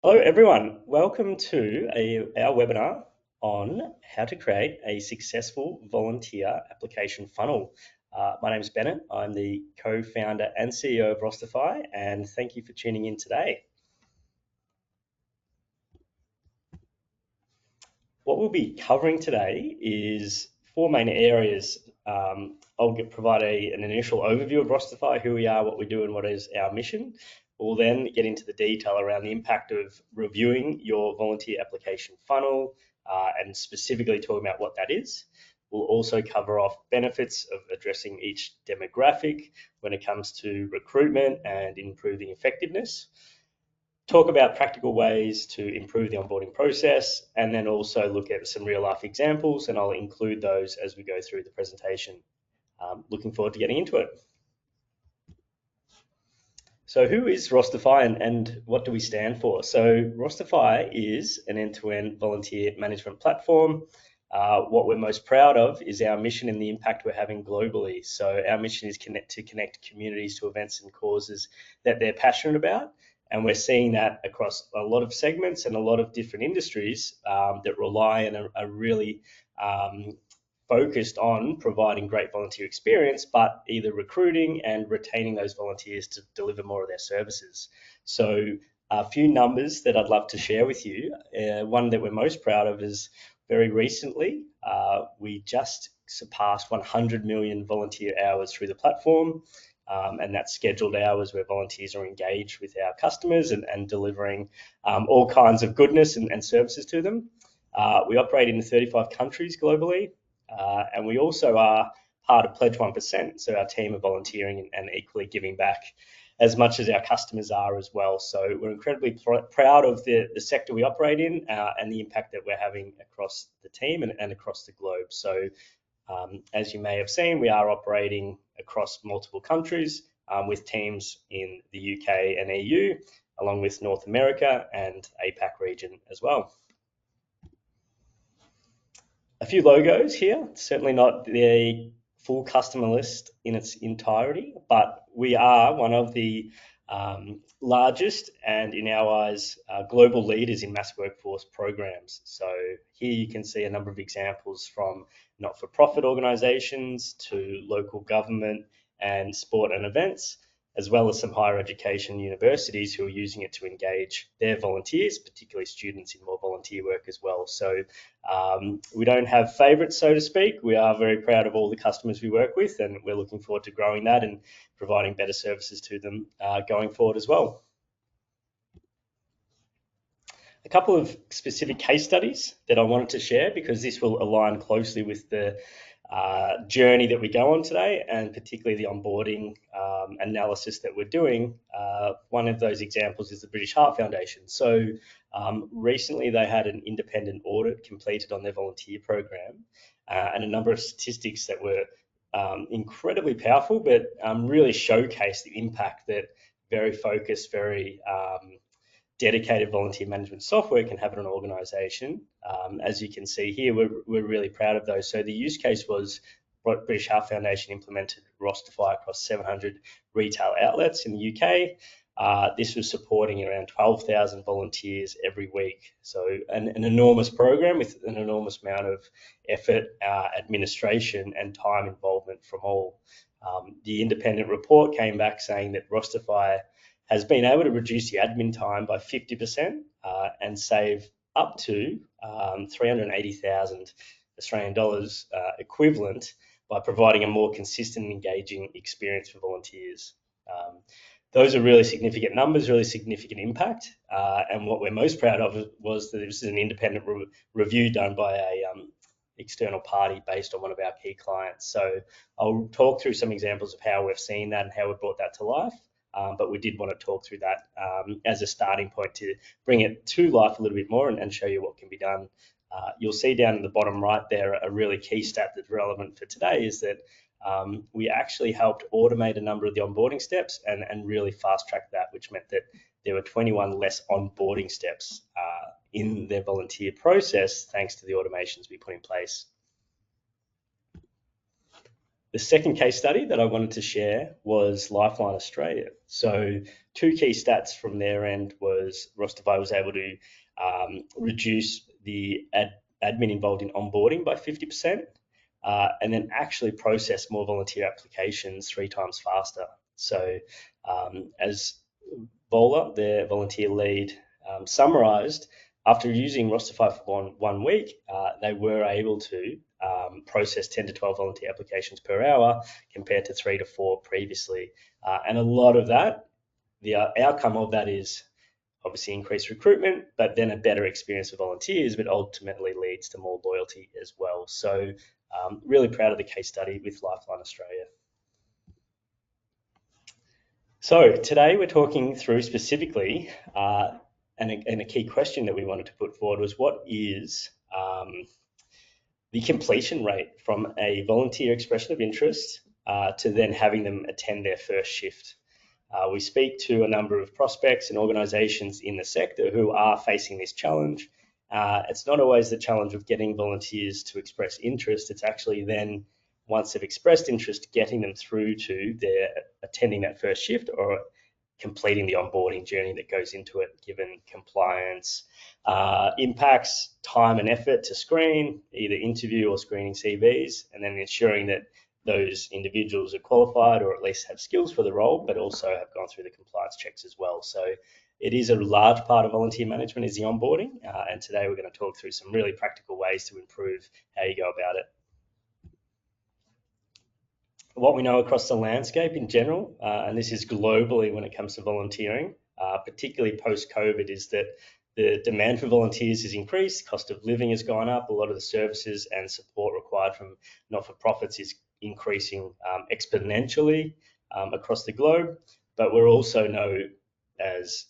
Hello everyone, welcome to our webinar on how to create a successful volunteer application funnel. My name is Bennett, I'm the co-founder and CEO of Rosterfy, and thank you for tuning in today. What we'll be covering today is four main areas. I'll provide an initial overview of Rosterfy, who we are, what we do, and what is our mission. We'll then get into the detail around the impact of reviewing your volunteer application funnel and specifically talking about what that is. We'll also cover off benefits of addressing each demographic when it comes to recruitment and improving effectiveness. Talk about practical ways to improve the onboarding process, and then also look at some real life examples, and I'll include those as we go through the presentation. Looking forward to getting into it. So who is Rosterfy and what do we stand for? So Rosterfy is an end-to-end volunteer management platform. What we're most proud of is our mission and the impact we're having globally. So our mission is to connect communities to events and causes that they're passionate about. And we're seeing that across a lot of segments and a lot of different industries that rely and are really focused on providing great volunteer experience, but either recruiting and retaining those volunteers to deliver more of their services. So a few numbers that I'd love to share with you. One that we're most proud of is very recently, we just surpassed 100 million volunteer hours through the platform. And that's scheduled hours where volunteers are engaged with our customers and delivering all kinds of goodness and services to them. We operate in 35 countries globally, and we also are part of Pledge 1%, so our team are volunteering and equally giving back as much as our customers are as well. So we're incredibly proud of the sector we operate in and the impact that we're having across the team and across the globe. So as you may have seen, we are operating across multiple countries with teams in the UK and EU, along with North America and APAC region as well. A few logos here, certainly not the full customer list in its entirety, but we are one of the largest and, in our eyes, global leaders in mass workforce programs. So here you can see a number of examples from not-for-profit organisations to local government and sport and events, as well as some higher education universities who are using it to engage their volunteers, particularly students in more volunteer work as well. So we don't have favourites, so to speak. We are very proud of all the customers we work with, and we're looking forward to growing that and providing better services to them going forward as well. A couple of specific case studies that I wanted to share because this will align closely with the journey that we go on today, and particularly the onboarding analysis that we're doing. One of those examples is the British Heart Foundation. So recently they had an independent audit completed on their volunteer program and a number of statistics that were incredibly powerful, but really showcased the impact that very focused, very dedicated volunteer management software can have in an organisation. As you can see here, we're really proud of those. So the use case was British Heart Foundation implemented Rosterfy across 700 retail outlets in the UK. This was supporting around 12,000 volunteers every week. So an enormous program with an enormous amount of effort, administration and time involvement from all. The independent report came back saying that Rosterfy has been able to reduce the admin time by 50% and save up to 380,000 Australian dollars equivalent by providing a more consistent and engaging experience for volunteers. Those are really significant numbers, really significant impact. And what we're most proud of was that this is an independent review done by a external party based on one of our key clients. So I'll talk through some examples of how we've seen that and how we've brought that to life. But we did want to talk through that as a starting point to bring it to life a little bit more and show you what can be done. You'll see down in the bottom right there a really key stat that's relevant for today is that we actually helped automate a number of the onboarding steps and really fast track that, which meant that there were 21 less onboarding steps in their volunteer process thanks to the automations we put in place. The second case study that I wanted to share was Lifeline Australia. So two key stats from their end was Rosterfy was able to reduce the admin involved in onboarding by 50%, and then actually process more volunteer applications 3 times faster. So as Vola, their volunteer lead, summarised, after using Rosterfy for one week, they were able to process 10 to 12 volunteer applications per hour compared to 3 to 4 previously. And a lot of that, the outcome of that is obviously increased recruitment, but then a better experience for volunteers, but ultimately leads to more loyalty as well. So really proud of the case study with Lifeline Australia. So today we're talking through specifically, and a key question that we wanted to put forward was what is the completion rate from a volunteer expression of interest to then having them attend their first shift. We speak to a number of prospects and organisations in the sector who are facing this challenge. It's not always the challenge of getting volunteers to express interest. It's actually then, once they've expressed interest, getting them through to their attending that first shift or completing the onboarding journey that goes into it, given compliance, impacts, time and effort to screen, either interview or screening CVs, and then ensuring that those individuals are qualified or at least have skills for the role, but also have gone through the compliance checks as well. So it is a large part of volunteer management is the onboarding, and today we're going to talk through some really practical ways to improve how you go about it. What we know across the landscape in general, and this is globally when it comes to volunteering, particularly post-COVID, is that the demand for volunteers has increased, cost of living has gone up, a lot of the services and support required from not-for-profits is increasing exponentially across the globe. But we're also know as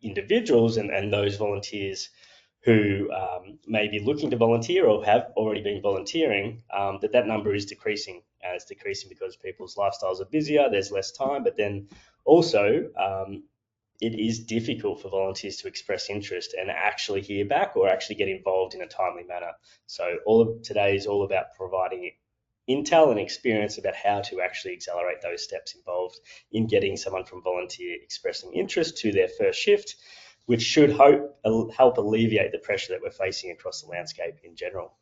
individuals and those volunteers who may be looking to volunteer or have already been volunteering, that number is decreasing. It's decreasing because people's lifestyles are busier, there's less time, but then also it is difficult for volunteers to express interest and actually hear back or actually get involved in a timely manner. So all of today is all about providing intel and experience about how to actually accelerate those steps involved in getting someone from volunteer expressing interest to their first shift, which should help alleviate the pressure that we're facing across the landscape in general.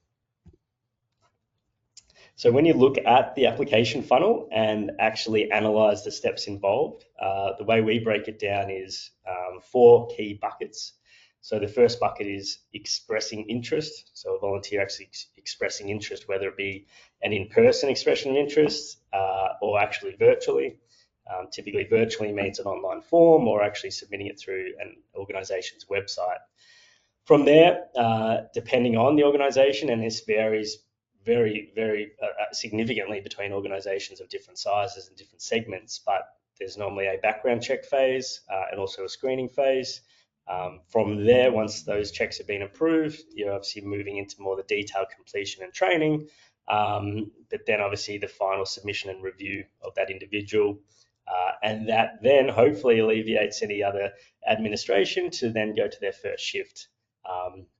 So when you look at the application funnel and actually analyze the steps involved, the way we break it down is 4 key buckets. So the first bucket is expressing interest. So a volunteer actually expressing interest, whether it be an in-person expression of interest or actually virtually. Typically virtually means an online form or actually submitting it through an organisation's website. From there, depending on the organisation, and this varies very, very significantly between organisations of different sizes and different segments, but there's normally a background check phase and also a screening phase. From there, once those checks have been approved, you're obviously moving into more the detailed completion and training, but then obviously the final submission and review of that individual. And that then hopefully alleviates any other administration to then go to their first shift.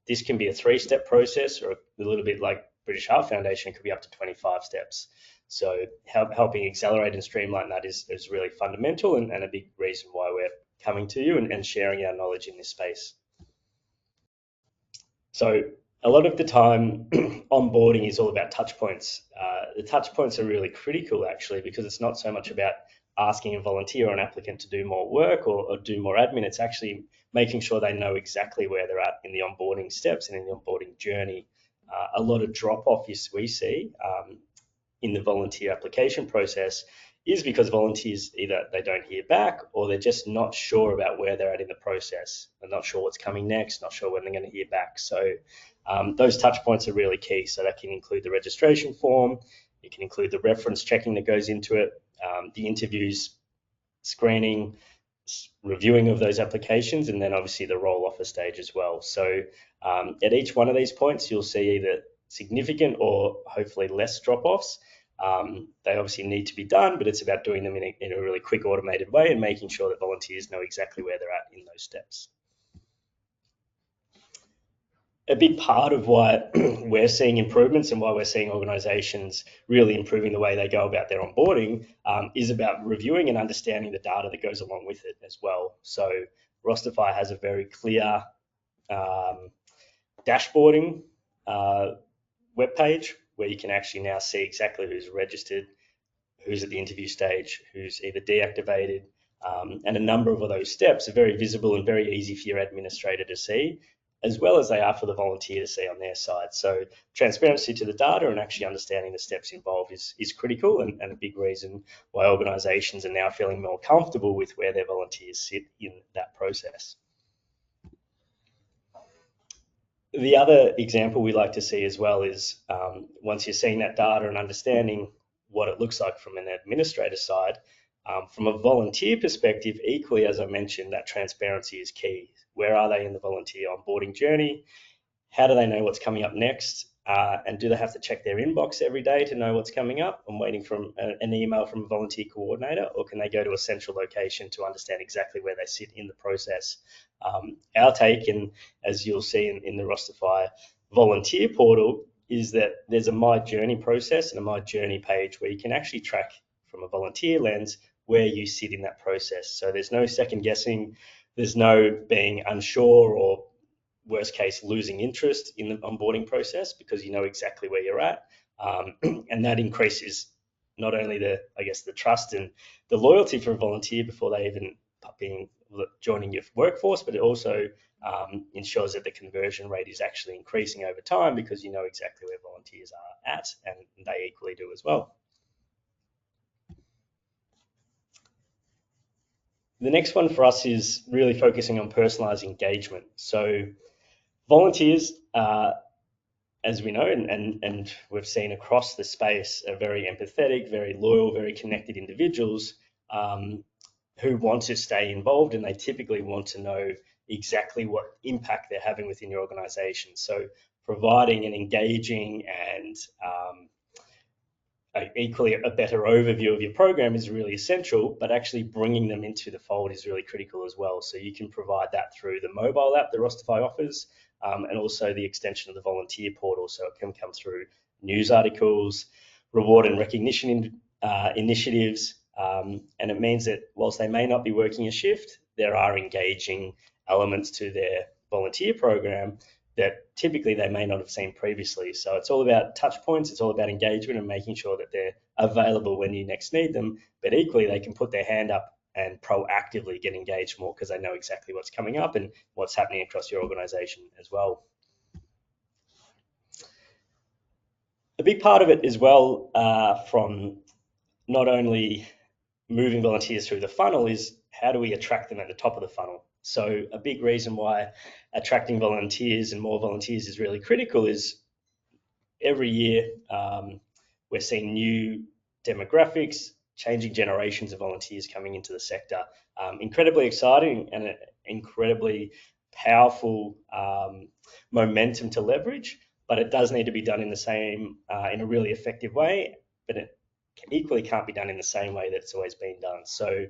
This can be a 3-step process, or a little bit like British Heart Foundation, it could be up to 25 steps. So helping accelerate and streamline that is really fundamental and a big reason why we're coming to you and sharing our knowledge in this space. So a lot of the time, onboarding is all about touch points. The touch points are really critical actually, because it's not so much about asking a volunteer or an applicant to do more work or do more admin. It's actually making sure they know exactly where they're at in the onboarding steps and in the onboarding journey. A lot of drop-off we see in the volunteer application process is because volunteers either they don't hear back or they're just not sure about where they're at in the process. They're not sure what's coming next, not sure when they're going to hear back. So those touch points are really key. So that can include the registration form, it can include the reference checking that goes into it, the interviews, screening, reviewing of those applications, and then obviously the roll offer stage as well. So at each one of these points, you'll see either significant or hopefully less drop-offs. They obviously need to be done, but it's about doing them in a really quick, automated way and making sure that volunteers know exactly where they're at in those steps. a big part of why we're seeing improvements and why we're seeing organisations really improving the way they go about their onboarding is about reviewing and understanding the data that goes along with it as well. So Rosterfy has a very clear dashboarding webpage where you can actually now see exactly who's registered, who's at the interview stage, who's either deactivated, and a number of those steps are very visible and very easy for your administrator to see, as well as they are for the volunteer to see on their side. So transparency to the data and actually understanding the steps involved is critical and a big reason why organisations are now feeling more comfortable with where their volunteers sit in that process. The other example we like to see as well is once you're seeing that data and understanding what it looks like from an administrator side, from a volunteer perspective, equally, as I mentioned, that transparency is key. Where are they in the volunteer onboarding journey? How do they know what's coming up next? And do they have to check their inbox every day to know what's coming up? I'm waiting for an email from a volunteer coordinator, or can they go to a central location to understand exactly where they sit in the process? Our take, and as you'll see in the Rosterfy volunteer portal, is that there's a My Journey process and a My Journey page where you can actually track from a volunteer lens where you sit in that process. So there's no second guessing, there's no being unsure or worst case losing interest in the onboarding process because you know exactly where you're at, and that increases not only the trust and the loyalty for a volunteer before they even joining your workforce, but it also ensures that the conversion rate is actually increasing over time because you know exactly where volunteers are at, and they equally do as well. The next one for us is really focusing on personalised engagement. So volunteers, as we know, and we've seen across the space, are very empathetic, very loyal, very connected individuals who want to stay involved, and they typically want to know exactly what impact they're having within your organisation. So providing an engaging and equally a better overview of your program is really essential, but actually bringing them into the fold is really critical as well. So you can provide that through the mobile app that Rosterfy offers, and also the extension of the volunteer portal. So it can come through news articles, reward and recognition initiatives, and it means that whilst they may not be working a shift, there are engaging elements to their volunteer program that typically they may not have seen previously. So it's all about touch points, it's all about engagement and making sure that they're available when you next need them, but equally they can put their hand up and proactively get engaged more because they know exactly what's coming up and what's happening across your organisation as well. A big part of it as well from not only moving volunteers through the funnel is how do we attract them at the top of the funnel? So a big reason why attracting volunteers and more volunteers is really critical is every year we're seeing new demographics, changing generations of volunteers coming into the sector. Incredibly exciting and an incredibly powerful momentum to leverage, but it does need to be done in a really effective way, but it equally can't be done in the same way that it's always been done. So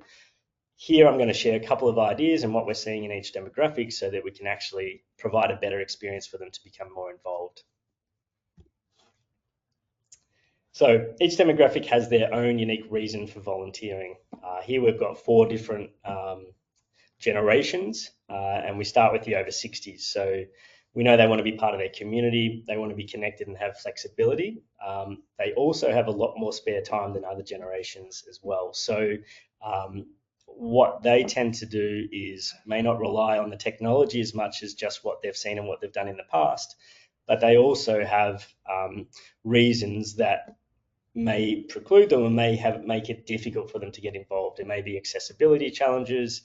here I'm going to share a couple of ideas and what we're seeing in each demographic so that we can actually provide a better experience for them to become more involved. So each demographic has their own unique reason for volunteering. Here we've got 4 different generations, and we start with the over 60s. So we know they want to be part of their community, they want to be connected and have flexibility. They also have a lot more spare time than other generations as well. So what they tend to do is may not rely on the technology as much as just what they've seen and what they've done in the past, but they also have reasons that may preclude them and make it difficult for them to get involved. It may be accessibility challenges,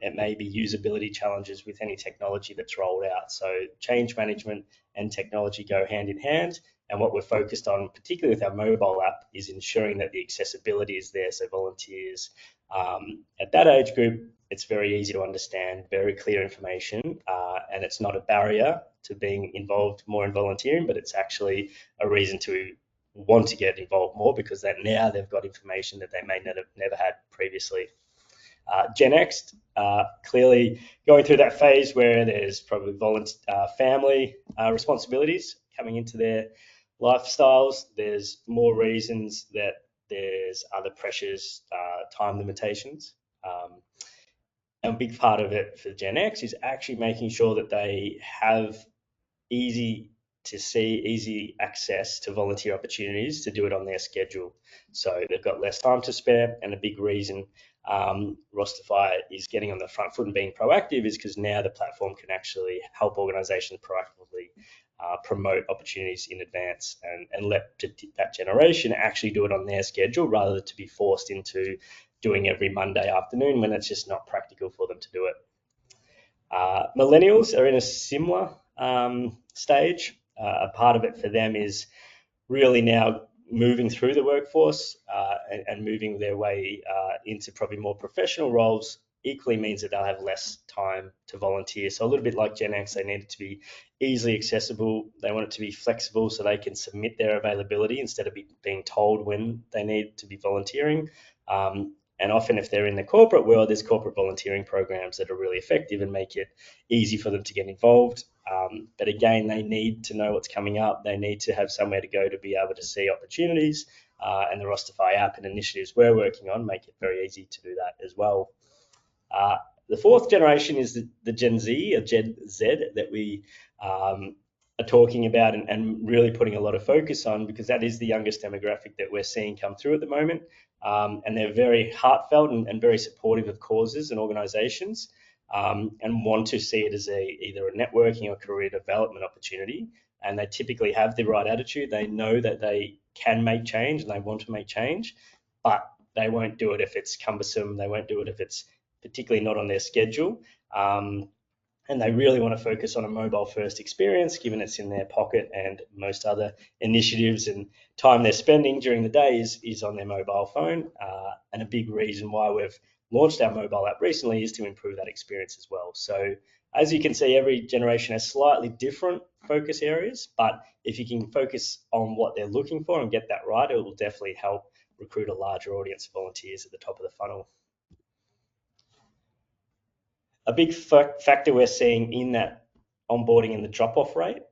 it may be usability challenges with any technology that's rolled out. So change management and technology go hand in hand. And what we're focused on, particularly with our mobile app, is ensuring that the accessibility is there. So volunteers at that age group, it's very easy to understand, very clear information, and it's not a barrier to being involved more in volunteering, but it's actually a reason to want to get involved more because that now they've got information that they may never had previously. Gen X, clearly going through that phase where there's probably family responsibilities coming into their lifestyles. There's more reasons that there's other pressures, time limitations. And a big part of it for Gen X is actually making sure that they have easy to see, easy access to volunteer opportunities to do it on their schedule. So they've got less time to spare, and a big reason Rosterfy is getting on the front foot and being proactive is because now the platform can actually help organisations proactively promote opportunities in advance and let that generation actually do it on their schedule rather than to be forced into doing every Monday afternoon when it's just not practical for them to do it. Millennials are in a similar stage. A part of it for them is really now moving through the workforce and moving their way into probably more professional roles equally means that they'll have less time to volunteer. So a little bit like Gen X, they need it to be easily accessible. They want it to be flexible so they can submit their availability instead of being told when they need to be volunteering. And often if they're in the corporate world, there's corporate volunteering programs that are really effective and make it easy for them to get involved. But again, they need to know what's coming up. They need to have somewhere to go to be able to see opportunities. And the Rosterfy app and initiatives we're working on make it very easy to do that as well. The fourth generation is the Gen Z, or Gen Z, that we are talking about and really putting a lot of focus on, because that is the youngest demographic that we're seeing come through at the moment. And they're very heartfelt and very supportive of causes and organisations, and want to see it as either a networking or career development opportunity. And they typically have the right attitude. They know that they can make change and they want to make change, but they won't do it if it's cumbersome. They won't do it if it's particularly not on their schedule. And they really want to focus on a mobile first experience, given it's in their pocket, and most other initiatives and time they're spending during the day is on their mobile phone. And a big reason why we've launched our mobile app recently is to improve that experience as well. So as you can see, every generation has slightly different focus areas, but if you can focus on what they're looking for and get that right, it will definitely help recruit a larger audience of volunteers at the top of the funnel. A big factor we're seeing in that onboarding and the drop-off rate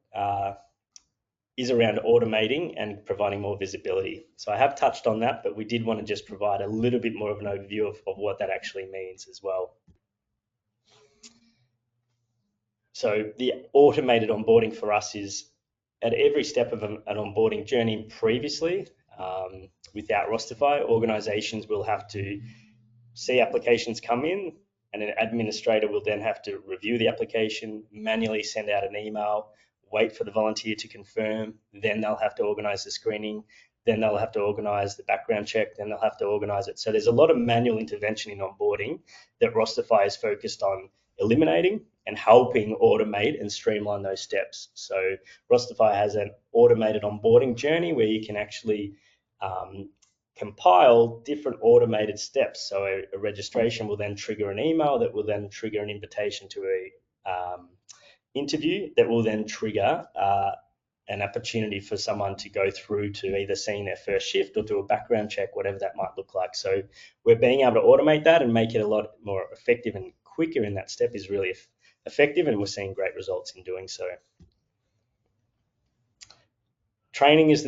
is around automating and providing more visibility. So I have touched on that, but we did want to just provide a little bit more of an overview of what that actually means as well. So the automated onboarding for us is at every step of an onboarding journey previously. Without Rosterfy, organisations will have to see applications come in, and an administrator will then have to review the application, manually send out an email, wait for the volunteer to confirm, then they'll have to organise the screening, then they'll have to organise the background check, then they'll have to organise it. So there's a lot of manual intervention in onboarding that Rosterfy is focused on eliminating and helping automate and streamline those steps. So Rosterfy has an automated onboarding journey where you can actually compile different automated steps. So a registration will then trigger an email that will then trigger an invitation to a interview that will then trigger an opportunity for someone to go through to either seeing their first shift or do a background check, whatever that might look like. So we're being able to automate that and make it a lot more effective and quicker in that step is really effective, and we're seeing great results in doing so. Training is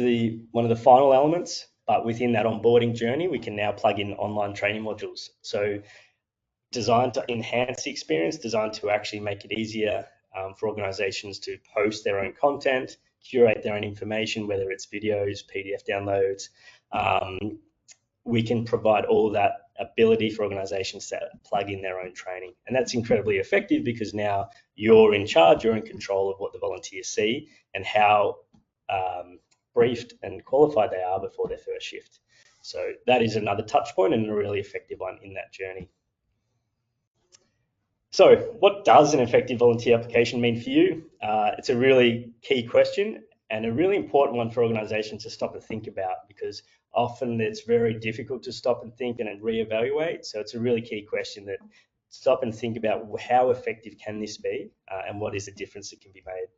one of the final elements, but within that onboarding journey, we can now plug in online training modules. So designed to enhance the experience, designed to actually make it easier for organizations to post their own content, curate their own information, whether it's videos, PDF downloads. We can provide all of that ability for organizations to plug in their own training. And that's incredibly effective because now you're in charge, you're in control of what the volunteers see and how briefed and qualified they are before their first shift. So that is another touch point and a really effective one in that journey. So what does an effective volunteer application mean for you? It's a really key question and a really important one for organizations to stop and think about, because often it's very difficult to stop and think and reevaluate. So it's a really key question that stop and think about how effective can this be and what is the difference that can be made.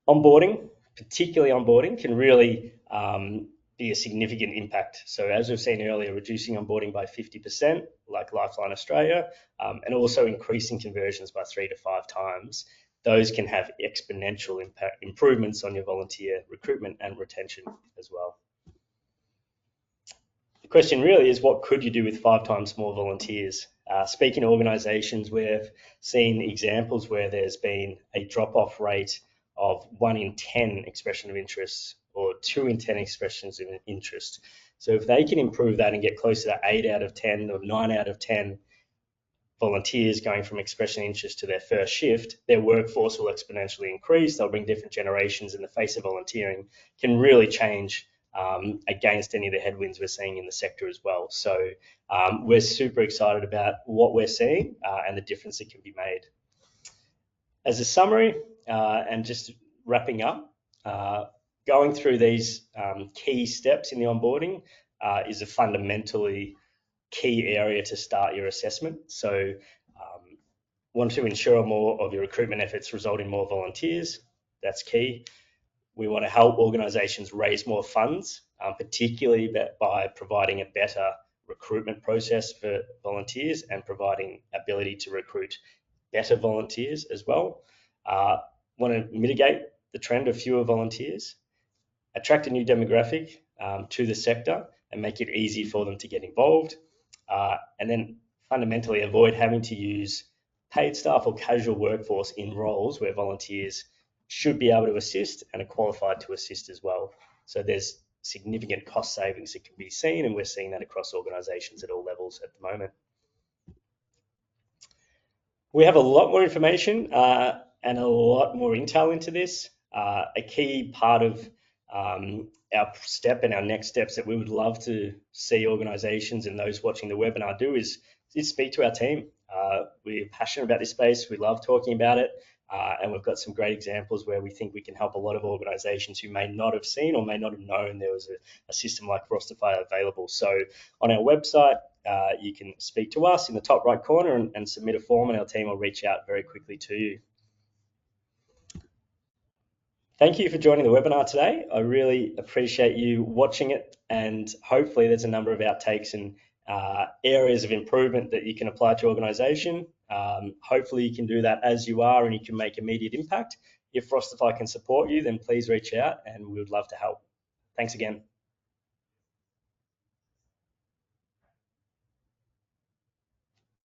Onboarding, particularly onboarding, can really be a significant impact. So as we've seen earlier, reducing onboarding by 50%, like Lifeline Australia, and also increasing conversions by 3 to 5 times, those can have exponential improvements on your volunteer recruitment and retention as well. The question really is, what could you do with 5 times more volunteers? Speaking to organisations, we've seen examples where there's been a drop-off rate of 1 in 10 expression of interest or 2 in 10 expressions of interest. So if they can improve that and get closer to 8 out of 10 or 9 out of 10 volunteers going from expression of interest to their first shift, their workforce will exponentially increase. They'll bring different generations in the face of volunteering, can really change against any of the headwinds we're seeing in the sector as well. So we're super excited about what we're seeing and the difference that can be made. As a summary and just wrapping up, going through these key steps in the onboarding is a fundamentally key area to start your assessment. So want to ensure more of your recruitment efforts result in more volunteers. That's key. We want to help organisations raise more funds, particularly by providing a better recruitment process for volunteers and providing ability to recruit better volunteers as well. Want to mitigate the trend of fewer volunteers, attract a new demographic to the sector and make it easy for them to get involved, and then fundamentally avoid having to use paid staff or casual workforce in roles where volunteers should be able to assist and are qualified to assist as well. So there's significant cost savings that can be seen, and we're seeing that across organisations at all levels at the moment. We have a lot more information and a lot more intel into this. A key part of our step and our next steps that we would love to see organisations and those watching the webinar do is speak to our team. We're passionate about this space. We love talking about it. And we've got some great examples where we think we can help a lot of organisations who may not have seen or may not have known there was a system like Rosterfy available. So on our website, you can speak to us in the top right corner and submit a form, and our team will reach out very quickly to you. Thank you for joining the webinar today. I really appreciate you watching it, and hopefully there's a number of outtakes and areas of improvement that you can apply to your organisation. Hopefully you can do that as you are and you can make immediate impact. If Rosterfy can support you, then please reach out and we would love to help. Thanks again.